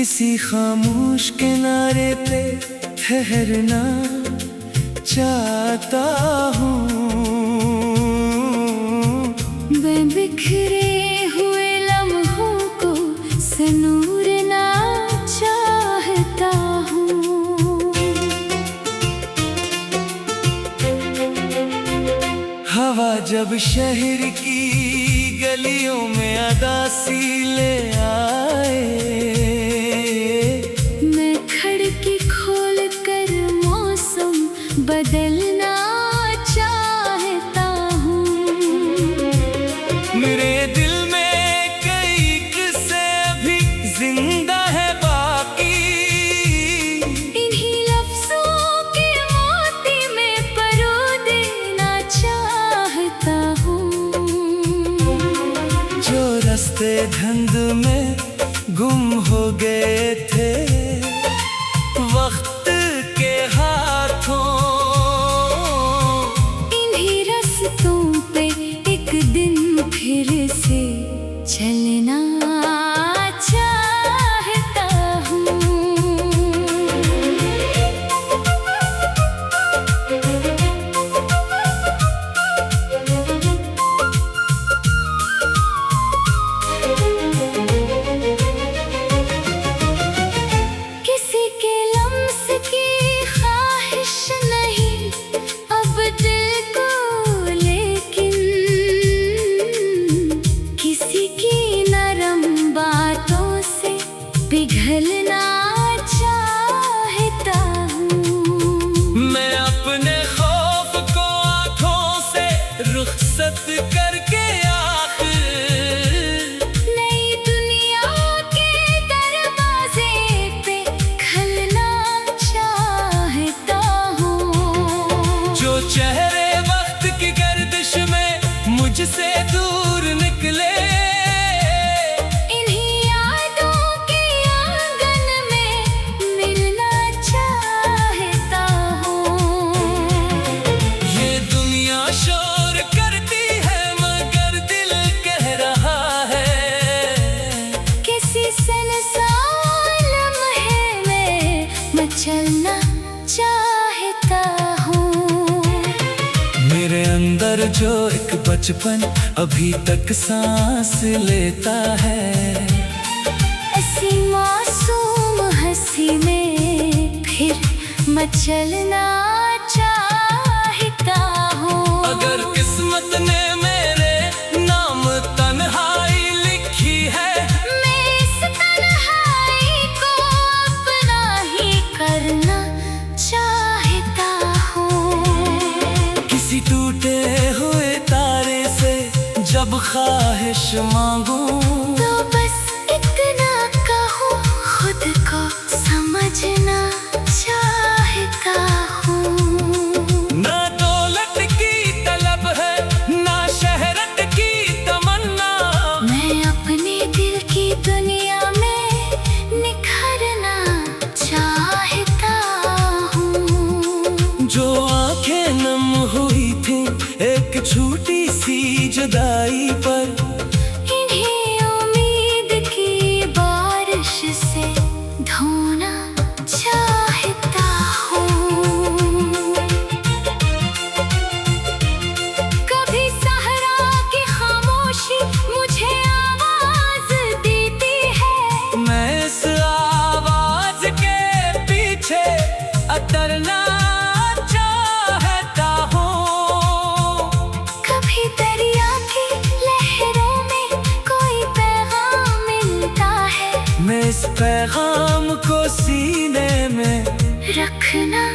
किसी खामोश किनारे पे ठहरना चाहता हूँ। मैं बिखरे हुए लम्हों को सनूरना चाहता हूँ। हवा जब शहर की गलियों में अदासी ले आए, मैं खिड़की खोल कर मौसम बदलना चाहता हूँ। मेरे दिल में कई किस्से भी जिंदा है बाकी, इन्हीं लफ्जों के मोती में परो देना चाहता हूँ। जो रास्ते धुंध में गुम हो गए थे वक्त के हाथों, इन्हीं रास्तों पे एक दिन फिर से चलना चाहता हूँ। किसी के लम्स की ख्वाहिश नहीं अब दिल को, लेकिन किसी की नरम बातों से पिघलना चाहता हूँ। मैं अपने खौफ को आँखों से रुखसत करके आखिर नई दुनिया के दरवाजे पे खलना चाहता हूँ। जो चेहरे वक्त की गर्दिश में मुझसे दूर निकले, इन्हीं यादों के आंगन में मिलना चाहता हूँ। ये दुनिया शोर करती है मगर दिल कह रहा है, किसी सुनसान लम्हे में मचलना चाहता हूँ। मेरे अंदर जो एक बचपन अभी तक सांस लेता है, ऐसी मासूम हंसी में फिर मचलना चाहता हूँ। अगर किस्मत ने मेरे नाम तन्हाई लिखी है, मैं इस तन्हाई को अपना ही करना चाहता हूँ। किसी टूटे हुए तारे से जब ख्वाहिश मांगूं, तो बस इतना कहूँ, खुद को समझना चाहता हूँ। ना दौलत की तलब है ना शहरत की तमन्ना, मैं अपने दिल की दुनिया में निखरना चाहता हूँ। जो आंखें नम हुई थी एक छोटी सी जुदाई पर, इन्हीं उम्मीद की बारिश से धोना चाहता हूँ। कभी सहरा की खामोशी मुझे आवाज देती है, मैं इस आवाज के पीछे उतरना चाहता हूँ। कभी दरिया की लहरों में कोई पैगाम मिलता है, मैं इस पैगाम को सीने में रखना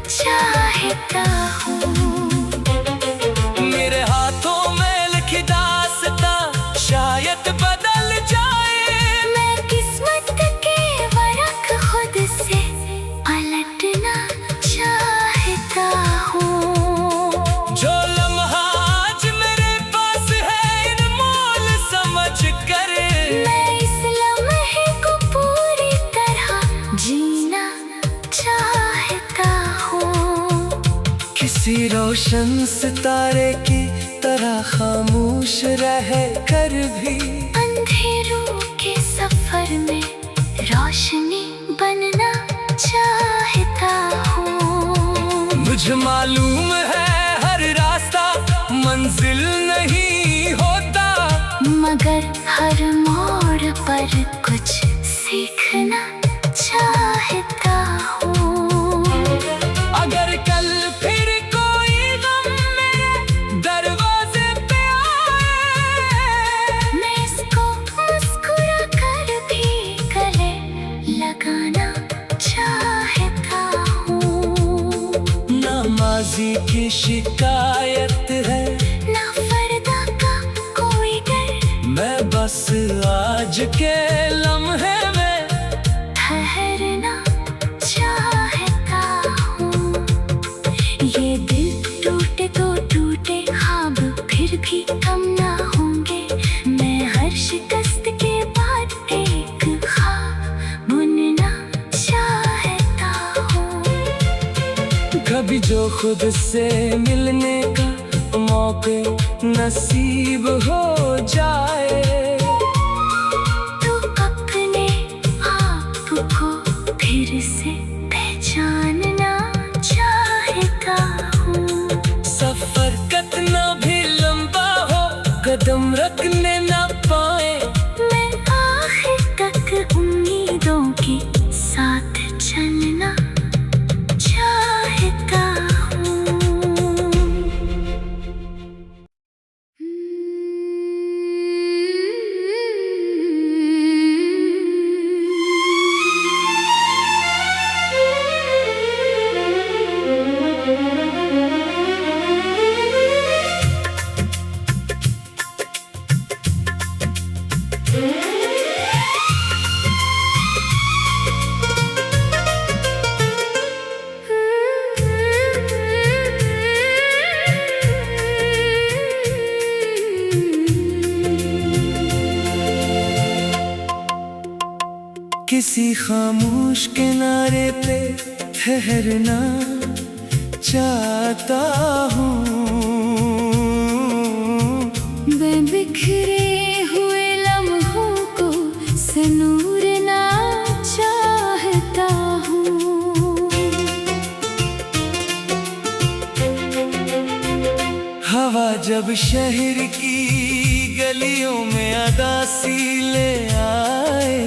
चाहता हूँ। मेरे हाथों में लिखी दास्तां शायद बदल जाए, मैं किस्मत के वरक खुद से पलटना चाहता हूँ। जो लम्हा आज मेरे पास है अनमोल समझ कर, मैं इस लम्हे को पूरी तरह जीना चाहता हूँ। किसी रोशन सितारे की तरह खामोश रह कर भी अंधेरों के सफर में रोशनी बनना चाहता हूँ। मुझे मालूम है हर रास्ता मंजिल नहीं होता, मगर हर मोड़ पर कुछ सीखना चाहता हूँ। अगर कल फिर कोई गम मेरे दरवाजे पे आए, मैं इसको मुस्कुरा कर भी गले लगाना चाहता हूँ। ना माजी की शिकायत है, ना फरदा का कोई डर, मैं बस आज के लम्हे में ठहरना चाहता हूँ। ये दिल टूटे तो टूटे, ख्वाब फिर भी कम ना होंगे। मैं हर शिकस्त के बाद एक ख्वाब बुनना चाहता हूँ। कभी जो खुद से मिलने का मौके नसीब हो जाए, तो अपने आप को फिर से पहचानना चाहता हूँ। सफर कितना भी लंबा हो, कदम रखने ना पाए, मैं आखिर तक उम्मीदों के साथ चलना चाहता हूँ। किसी खामोश किनारे पे ठहरना चाहता हूँ। मैं बिखरे हुए लम्हों को सनूरना चाहता हूँ। हवा जब शहर की गलियों में अदासी ले आए,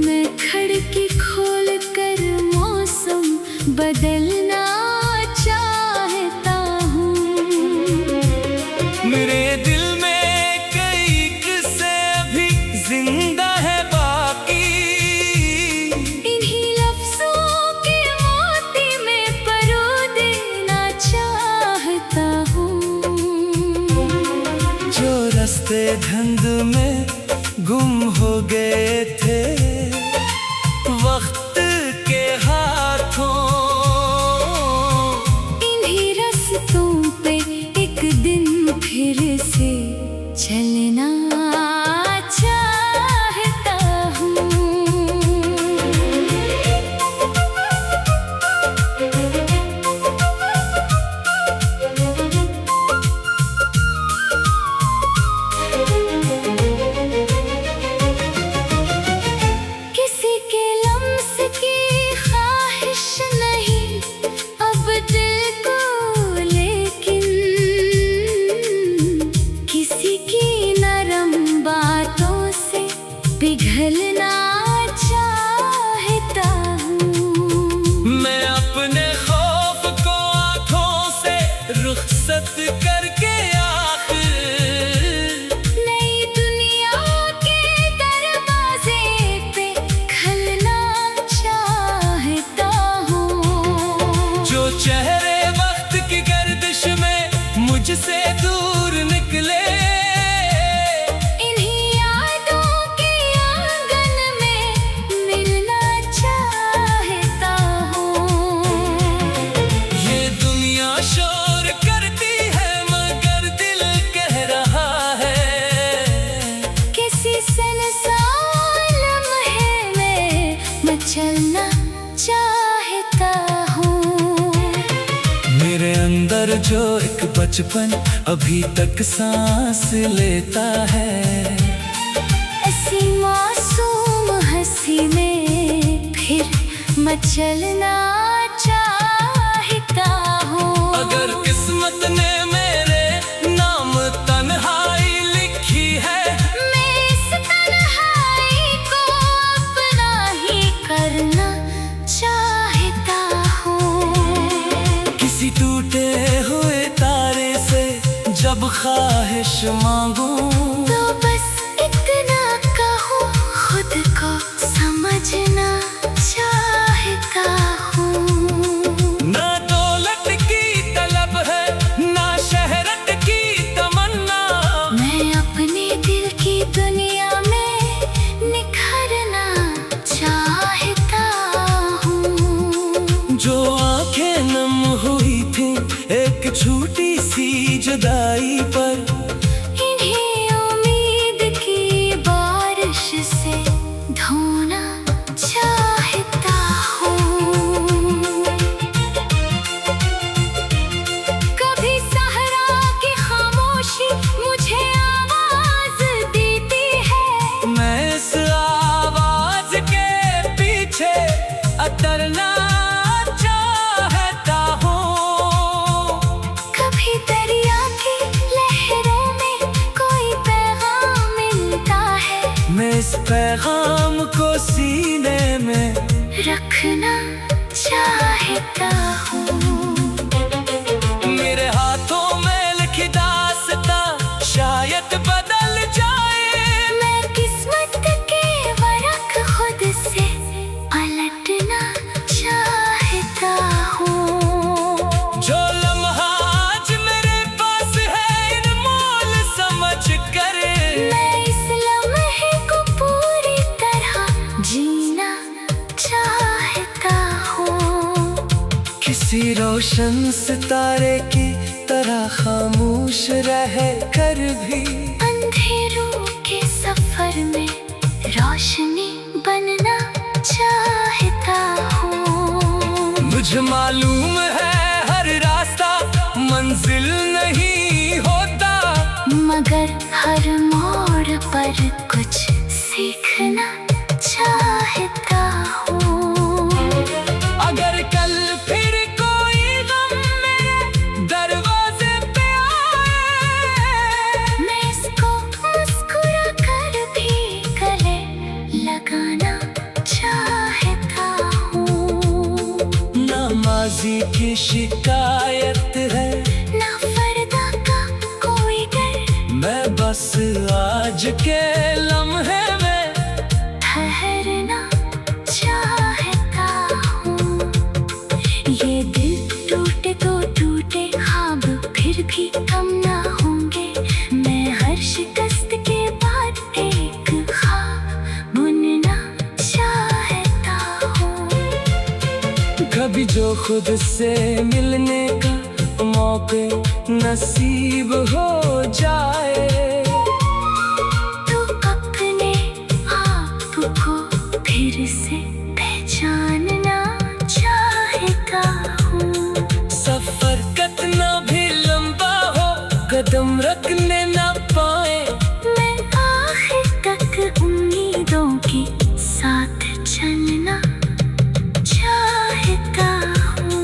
मैं खिड़की खोल कर मौसम बदलना चाहता हूँ। मेरे दिल में कई किस्से अभी जिंदा है बाकी, इन्हीं लफ्जों के मोती में परो देना चाहता हूँ। जो रास्ते धुंध में गुम हो गए थे वक्त के हाथों, इन्हीं रास्तों पे एक दिन फिर से चलना चाहता हूँ। किसी के लम्स की ख्वाहिश नहीं अब दिल को, लेकिन किसी की नरम बातों से पिघलना चाहता हूँ। मैं अपने खौफ को आंखों से रुखसत करके आखिर नई दुनिया के दरवाजे पे खलना चाहता हूँ। जो चेहरे वक्त की गर्दिश में मुझसे दूर निकले, इन्हीं यादों के आंगन में मिलना चाहता हूँ। ये दुनिया शोर करती है मगर दिल कह रहा है, किसी सनसार लम्हे में मैं चलना चाहता हूँ। मेरे अंदर जो एक बचपन अभी तक सांस लेता है, ऐसी मासूम में फिर मचलना चाहता हूँ। अगर किस्मत ने मेरे नाम तन्हाई लिखी है, मैं इस तन्हाई को अपना ही करना चाहता हूँ। किसी टूटे हुए तारे से जब ख्वाहिश मांगूं, तो बस इतना कहूँ, खुद को समझना चाहता हूँ। ना दौलत की तलब है, ना शहरत की तमन्ना, मैं अपने दिल की दुनिया में निखरना चाहता हूँ। जो आंखें नम हुई थी एक छोटी सी जुदाई पर, इन्हीं उम्मीद की बारिश से धोना चाहता हूँ। कभी सहरा की खामोशी मुझे आवाज देती है, मैं इस आवाज के पीछे अतरना चाहता हूँ। कभी दरिया की लहरों में कोई पैगाम मिलता है, मैं इस पैगाम को सीने में रखना चाहता हूँ। मेरे हाथों में लिखी दास्तां शायद बदल जाए, मैं किस्मत के वरक खुद से पलटना चाहता हूँ। जो लम्हा आज मेरे पास है इनमोल समझ कर, मैं इस लम्हे को पूरी तरह जीना चाहता हूँ। किसी रोशन सितारे की तरह खामोश रह कर भी, अंधेरों के सफर में रोशनी बनना चाहता हूँ। मुझे मालूम है हर रास्ता मंजिल नहीं होता, मगर हर मोड़ पर कुछ सीखना चाहता हूँ। अगर कल फिर कोई गम मेरे दरवाजे पे आए, मैं इसको मुस्कुरा कर भी गले लगाना चाहता हूँ। ना माजी की शिकायत है, ना फरदा का कोई डर, मैं बस आज के लम्हे में ठहरना चाहता हूँ। ये दिल टूटे तो टूटे, ख्वाब फिर भी कम ना होंगे। मैं हर शिकस्त के बाद एक ख्वाब बुनना चाहता हूँ। कभी जो खुद से मिलने का मौके नसीब हो जाए, तो अपने आप को फिर से पहचानना चाहता हूँ। सफर कितना भी लंबा हो, कदम रखने ना पाए, मैं आखिर तक उम्मीदों के साथ चलना चाहता हूँ।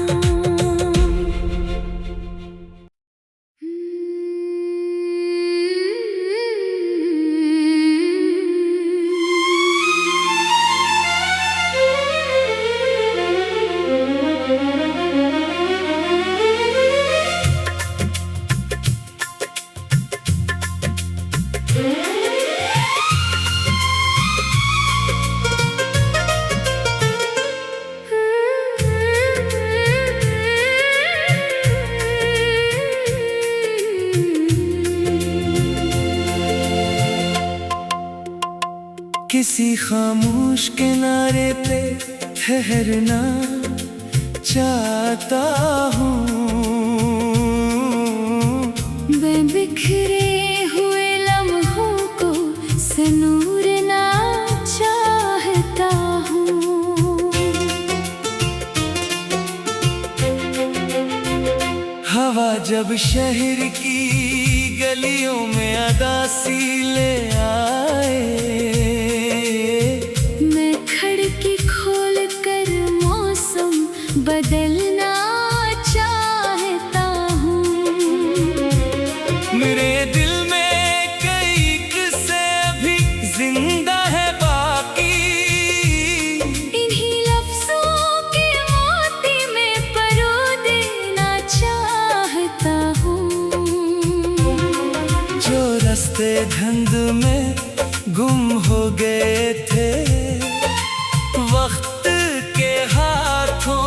किसी खामोश किनारे पे ठहरना चाहता हूँ। मैं बिखरे हुए लम्हों को सनूरना चाहता हूँ। हवा जब शहर की गलियों में अदासी ले आए, मैं गुजरते धुंध में गुम हो गए थे वक्त के हाथों।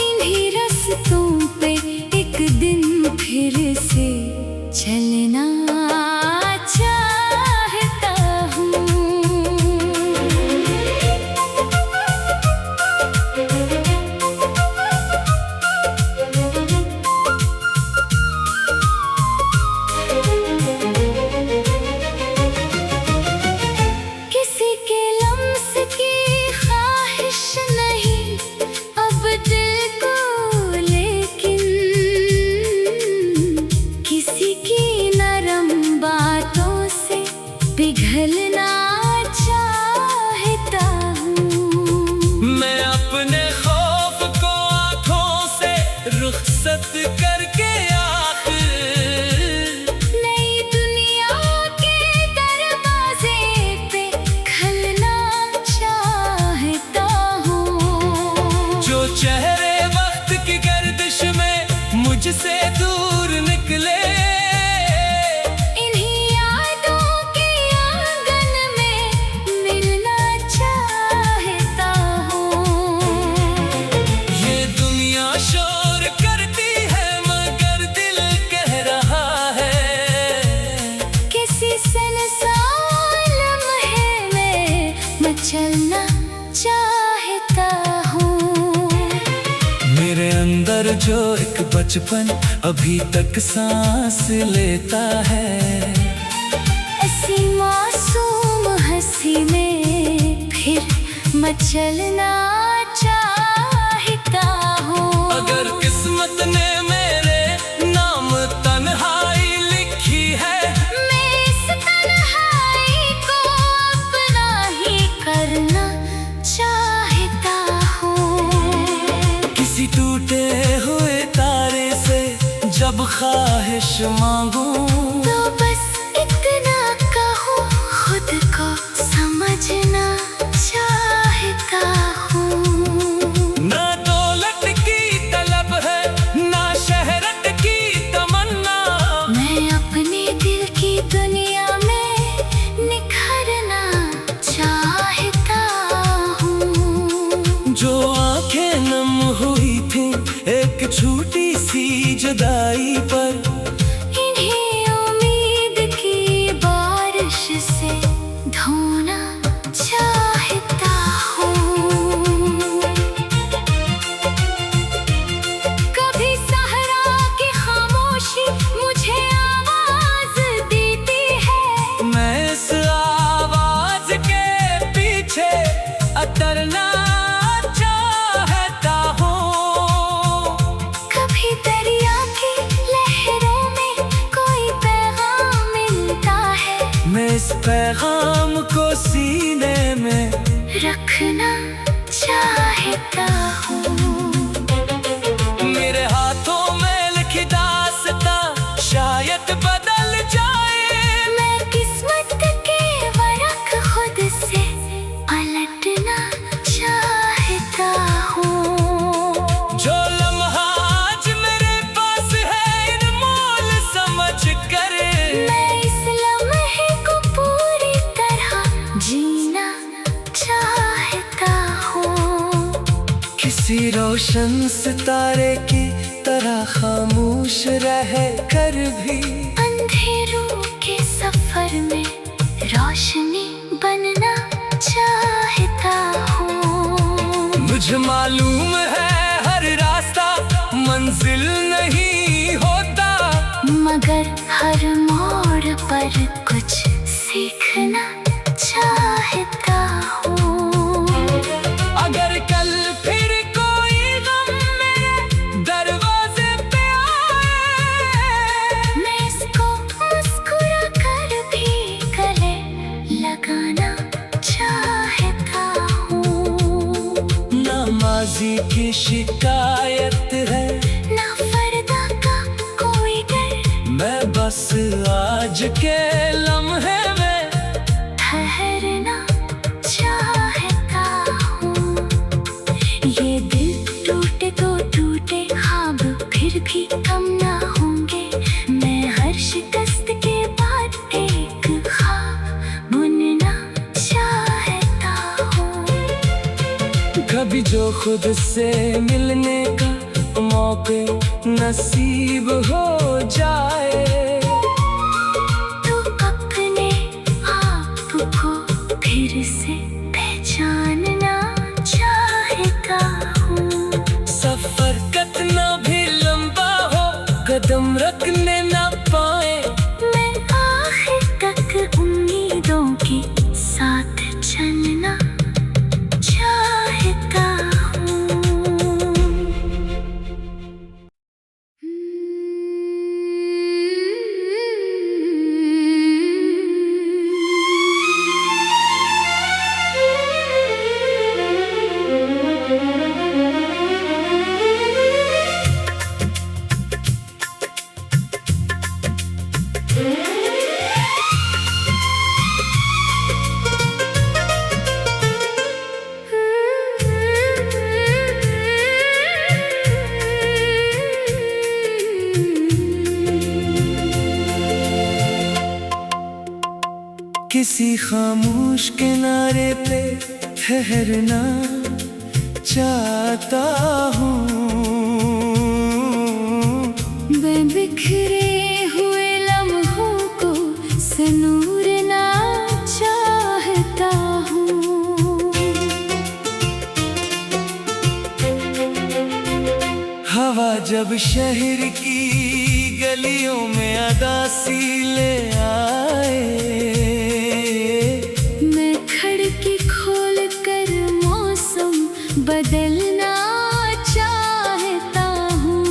इन्हीं रास्तों पे एक दिन फिर से चलना चाहता हूँ। किसी के लम्स की ख्वाहिश नहीं अब दिल को, लेकिन किसी की नरम बातों से पिघलना चाहता हूँ। मैं अपने खौफ को आँखों से रुखसत करके आखिर नई दुनिया के दरवाजे पे खलना चाहता हूँ। जो चेहरे वक्त की गर्दिश में मुझसे दूर निकले इन्हीं यादों के आंगन में मिलना चाहता हूँ। ये दुनिया शोर करती है मगर दिल कह रहा है किसी सनसार लम्हे में मचलना चाहता हूँ। मेरे अंदर जो एक बचपन अभी तक सांस लेता है ऐसी मासूम हंसी में फिर मचलना चाहता हूँ। अगर किस्मत ने मेरे नाम तन्हाई लिखी है मैं इस तन्हाई को अपना ही करना चाहता हूँ। किसी टूटे हुए तारे से जब ख्वाहिश मांगूं तो बस इतना कहूँ खुद को समझना चाहता हूँ। ना दौलत की तलब है ना शहरत की तमन्ना। मैं अपने दिल की दुनिया में निखरना चाहता हूँ। जो आंखें नम हुई थी एक छोटी सी जुदाई पर इन्हीं उम्मीद की बारिश से धोना चाहता हूँ। कभी सहरा की खामोशी मुझे आवाज देती है मैं इस आवाज के पीछे उतरना चाहता हूँ। कभी दरिया की लहरों में कोई पैगाम मिलता है मैं इस पैगाम को सीने में रखना चाहता हूँ। मेरे हाथों में लिखी दास्तां शायद बदल जाए। मैं किस्मत के वरक खुद से पलटना चाहता हूँ। जो लम्हा आज मेरे पास है अनमोल समझ कर मैं इस लम्हे को पूरी तरह जीना चाहता हूँ। किसी रोशन सितारे की तरह खामोश रह कर भी अंधेरों के सफर में रोशनी बनना चाहता हूँ। मुझे मालूम है हर रास्ता मंजिल नहीं होता मगर हर मोड़ पर कुछ सीखना चाहता हूँ। अगर कल फिर कोई गम मेरे दरवाजे पे आए मैं इसको मुस्कुरा कर भी गले लगाना चाहता हूँ। ना माजी की शिकायत है ना फरदा का कोई डर मैं बस आज के लम्हे में ठहरना चाहता हूँ। ये दिल टूटे तो टूटे ख्वाब फिर भी कम ना होंगे। मैं हर शिकस्त खुद से मिलने का मौके नसीब हो जाए। तो अपने आप को फिर से पहचानना चाहता हूँ। सफर कितना भी लंबा हो, कदम रखने ना पाए। मैं आखिर तक उम्मीदों के साथ चलना चाहता हूँ। किसी खामोश किनारे पे ठहरना चाहता हूँ। मैं बिखरे हुए लम्हों को सनूरना चाहता हूँ। हवा जब शहर की गलियों में अदासी ले आए। मैं खिड़की खोल कर मौसम बदलना चाहता हूँ।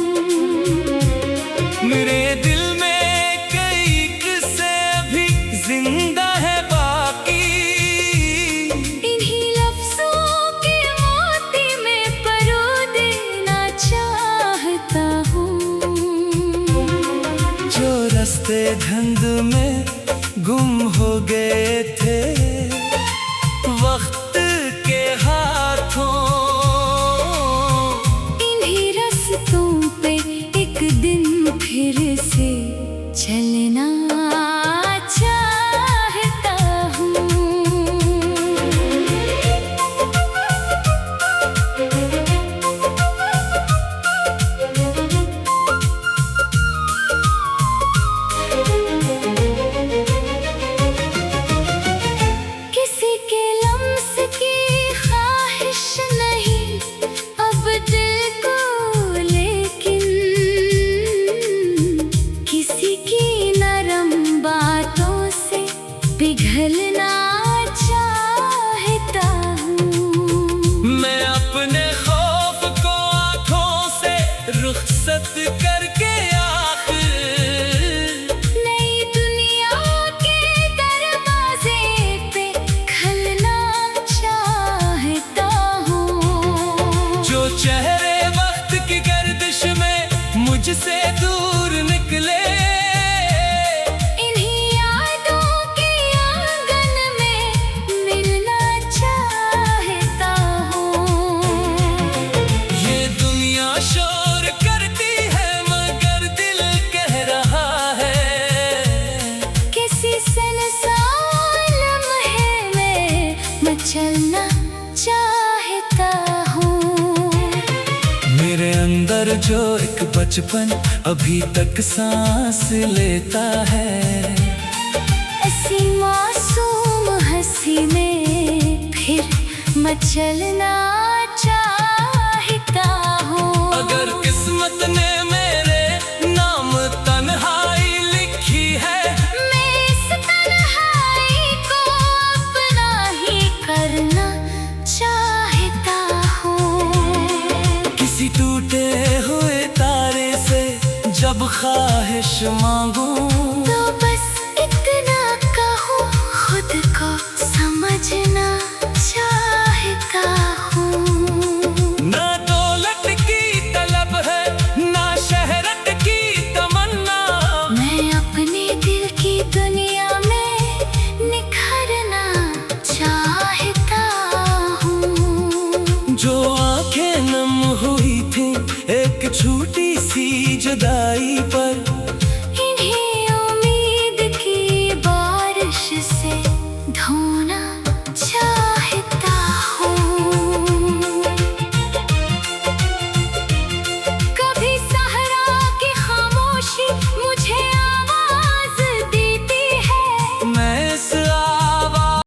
मेरे दिल में कई किस्से अभी जिंदा है बाकी। इन्हीं लफ्जों के मोती में परो देना चाहता हूँ। जो रास्ते धुंध में गुम हो गए थे वक्त के हाथों। इन्हीं रास्तों पे एक दिन फिर से चलना चाहता हूँ। किसी के लम्स की ख्वाहिश नहीं अब दिल को, लेकिन किसी की नरम बातों से पिघलना चाहता हूँ। मैं अपने खौफ को आँखों से रुखसत करके आखिर नई दुनिया के दरवाजे पे खलना चाहता हूँ। जो चेहरे वक्त की गर्दिश में मुझसे दूर निकले। इन्हीं यादों के आंगन में मिलना चाहता हूँ। ये दुनिया शोर करती है मगर दिल कह रहा है। किसी सुनसान लम्हे में मैं चलना चाहता हूँ। मेरे अंदर जो एक बचपन अभी तक सांस लेता है। ऐसी मासूम हंसी में फिर मैं चलना चाहता हूँ। अगर किस्मत ने मेरे नाम तन्हाई लिखी है। मैं इस तन्हाई को अपना ही करना चाहता हूँ। किसी टूटे हुए तारे से जब ख्वाहिश मांगूं। तो बस इतना कहूँ, खुद को समझना चाहता हूँ। ना दौलत की तलब है ना शहरत की तमन्ना। मैं अपने दिल की दुनिया में निखरना चाहता हूँ। जो आंखें नम हुई थी एक छोटी सी जुदाई पर। इन्हीं उम्मीद की बारिश से धोना चाहता